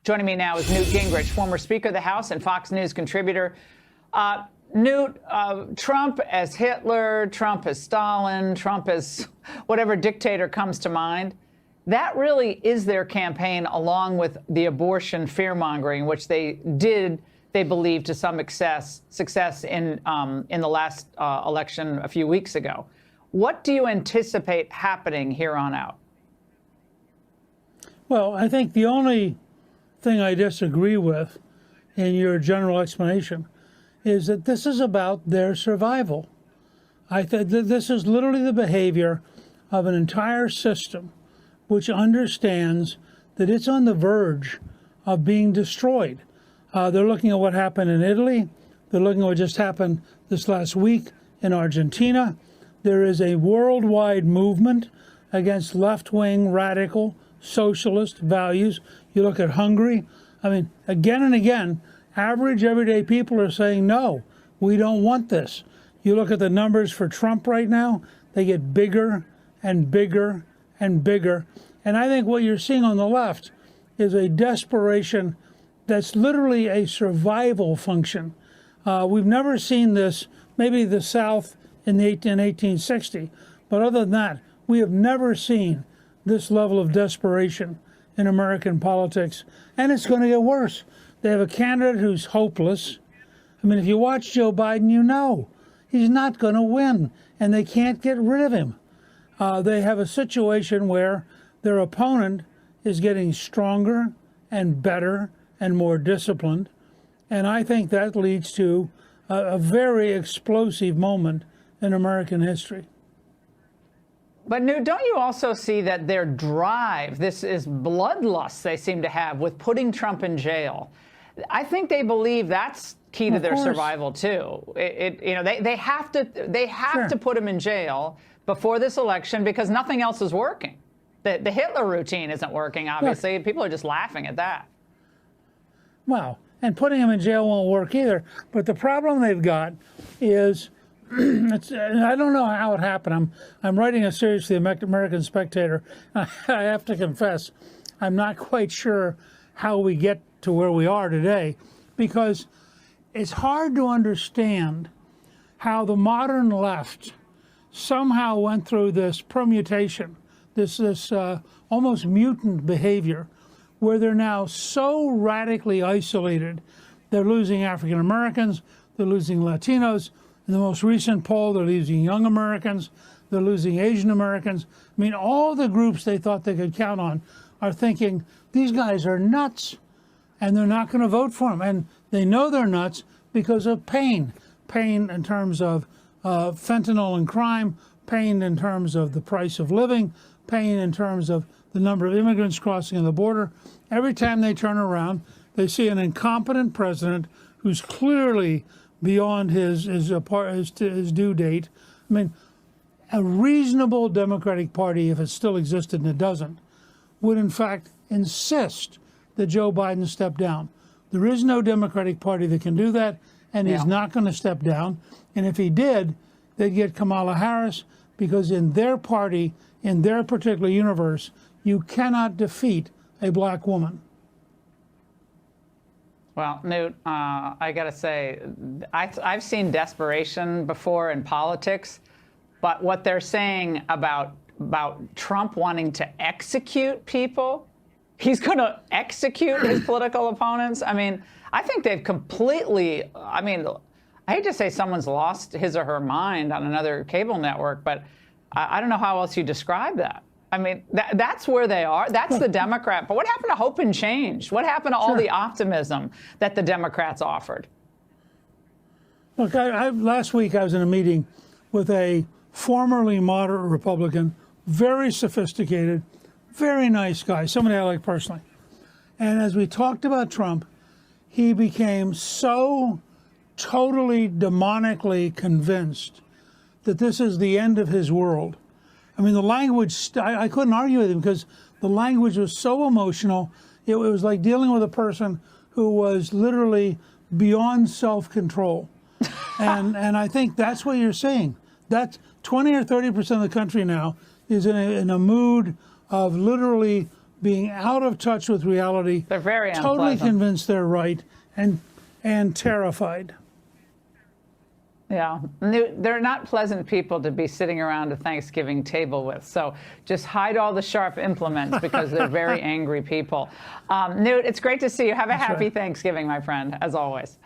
Joining me now is Newt Gingrich, former Speaker of the House and Fox News contributor. Newt, Trump as Hitler, Trump as Stalin, Trump as whatever dictator comes to mind. That really is their campaign, along with the abortion fear-mongering, which they believe, to some success in the last election a few weeks ago. What do you anticipate happening here on out? Well, I think the only thing I disagree with in your general explanation is that this is about their survival. I think that this is literally the behavior of an entire system which understands that it's on the verge of being destroyed. They're looking at what happened in Italy. They're looking at what just happened this last week in Argentina. There is a worldwide movement against left-wing radical socialist values. You look at Hungary. I mean, again and again, average everyday people are saying, no, we don't want this. You look at the numbers for Trump right now, they get bigger and bigger and bigger. And I think what you're seeing on the left is a desperation that's literally a survival function. We've never seen this, maybe the South in 1860, but other than that, we have never seen this level of desperation in American politics, and it's going to get worse. They have a candidate who's hopeless. I mean, if you watch Joe Biden, you know he's not going to win, and they can't get rid of him. They have a situation where their opponent is getting stronger and better and more disciplined, and I think that leads to a very explosive moment in American history. But, Newt, don't you also see that their drive, this is bloodlust they seem to have with putting Trump in jail? I think they believe that's key to their survival, too. They have to put him in jail before this election because nothing else is working. The Hitler routine isn't working, obviously. People are just laughing at that. Well, and putting him in jail won't work either. But the problem they've got is, I don't know how it happened. I'm writing a series for the American Spectator. I have to confess, I'm not quite sure how we get to where we are today, because it's hard to understand how the modern left somehow went through this permutation, this almost mutant behavior, where they're now so radically isolated. They're losing African Americans, they're losing Latinos. In the most recent poll, they're losing young Americans, they're losing Asian Americans. I mean, all the groups they thought they could count on are thinking, these guys are nuts, and they're not going to vote for them. And they know they're nuts because of pain. Pain in terms of fentanyl and crime, pain in terms of the price of living, pain in terms of the number of immigrants crossing the border. Every time they turn around, they see an incompetent president who's clearly beyond his due date. I mean, a reasonable Democratic Party, if it still existed and it doesn't, would in fact insist that Joe Biden step down. There is no Democratic Party that can do that, and he's not going to step down. And if he did, they'd get Kamala Harris, because in their party, in their particular universe, you cannot defeat a black woman. Well, Newt, I got to say, I've seen desperation before in politics, but what they're saying about Trump wanting to execute people, he's going to execute his political opponents. I mean, I think they've completely, I hate to say someone's lost his or her mind on another cable network, but I don't know how else you describe that. I mean, that's where they are. That's the Democrat. But what happened to hope and change? What happened to all the optimism that the Democrats offered? Look, last week I was in a meeting with a formerly moderate Republican, very sophisticated, very nice guy, somebody I like personally. And as we talked about Trump, he became so totally demonically convinced that this is the end of his world. I mean, the language, I couldn't argue with him because the language was so emotional. It was like dealing with a person who was literally beyond self-control. And I think that's what you're seeing. That's 20 or 30% of the country now is in a mood of literally being out of touch with reality, They're very totally unpleasant. convinced they're right, and terrified. Yeah, they're not pleasant people to be sitting around a Thanksgiving table with. So just hide all the sharp implements because they're very angry people. Newt, it's great to see you. Have a happy Thanksgiving, my friend, as always.